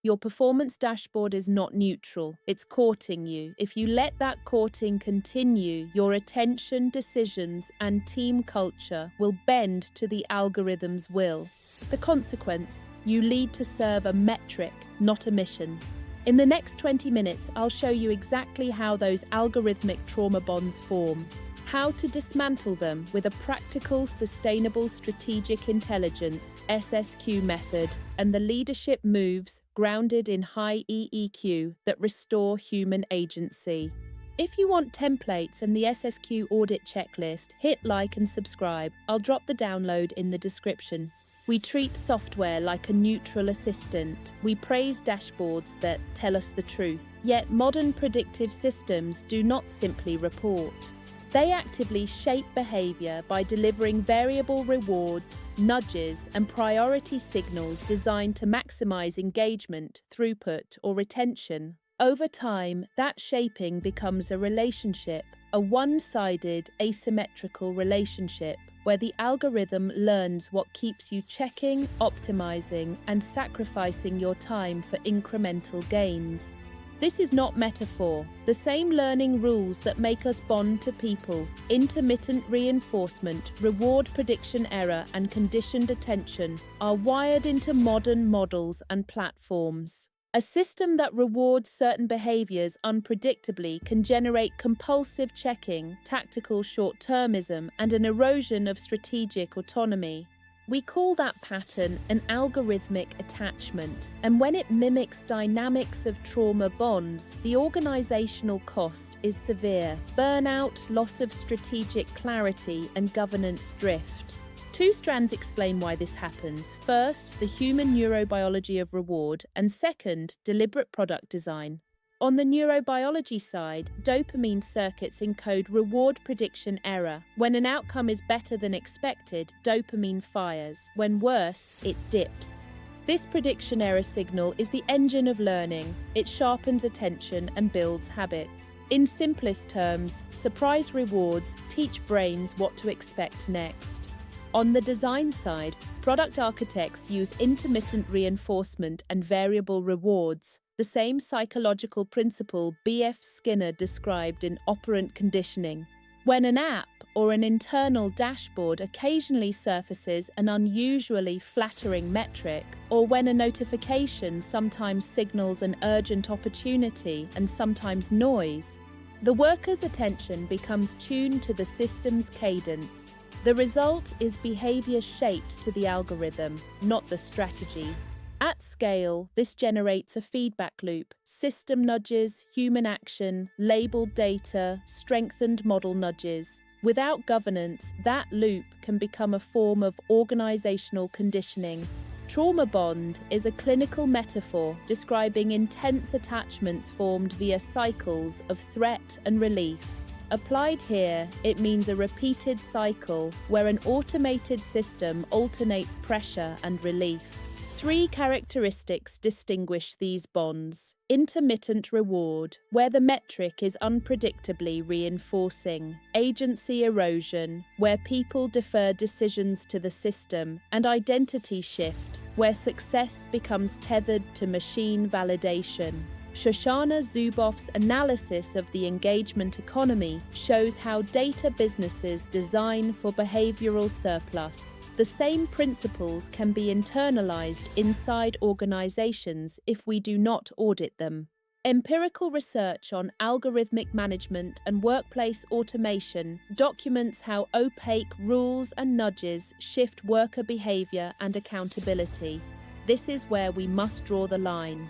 Your performance dashboard is not neutral, it's courting you. If you let that courting continue, your attention, decisions, and team culture will bend to the algorithm's will. The consequence: you lead to serve a metric, not a mission. In the next 20 minutes, I'll show you exactly how those algorithmic trauma bonds form, how to dismantle them with a practical, sustainable strategic intelligence (SSQ) method, and the leadership moves grounded in high EEQ that restore human agency. If you want templates and the SSQ audit checklist, hit like and subscribe. I'll drop the download in the description. We treat software like a neutral assistant. We praise dashboards that tell us the truth. Yet modern predictive systems do not simply report. They actively shape behavior by delivering variable rewards, nudges, and priority signals designed to maximize engagement, throughput, or retention. Over time, that shaping becomes a relationship, a one-sided, asymmetrical relationship, where the algorithm learns what keeps you checking, optimizing, and sacrificing your time for incremental gains. This is not metaphor. The same learning rules that make us bond to people, intermittent reinforcement, reward prediction error, and conditioned attention, are wired into modern models and platforms. A system that rewards certain behaviors unpredictably can generate compulsive checking, tactical short-termism, and an erosion of strategic autonomy. We call that pattern an algorithmic attachment, and when it mimics dynamics of trauma bonds, the organizational cost is severe: burnout, loss of strategic clarity, and governance drift. Two strands explain why this happens. First, the human neurobiology of reward, and second, deliberate product design. On the neurobiology side, dopamine circuits encode reward prediction error. When an outcome is better than expected, dopamine fires. When worse, it dips. This prediction error signal is the engine of learning. It sharpens attention and builds habits. In simplest terms, surprise rewards teach brains what to expect next. On the design side, product architects use intermittent reinforcement and variable rewards, the same psychological principle B.F. Skinner described in operant conditioning. When an app or an internal dashboard occasionally surfaces an unusually flattering metric, or when a notification sometimes signals an urgent opportunity and sometimes noise, the worker's attention becomes tuned to the system's cadence. The result is behavior shaped to the algorithm, not the strategy. At scale, this generates a feedback loop: system nudges, human action, labeled data, strengthened model nudges. Without governance, that loop can become a form of organizational conditioning. Trauma bond is a clinical metaphor describing intense attachments formed via cycles of threat and relief. Applied here, it means a repeated cycle where an automated system alternates pressure and relief. Three characteristics distinguish these bonds: intermittent reward, where the metric is unpredictably reinforcing; agency erosion, where people defer decisions to the system; and identity shift, where success becomes tethered to machine validation. Shoshana Zuboff's analysis of the engagement economy shows how data businesses design for behavioral surplus. The same principles can be internalized inside organizations if we do not audit them. Empirical research on algorithmic management and workplace automation documents how opaque rules and nudges shift worker behavior and accountability. This is where we must draw the line.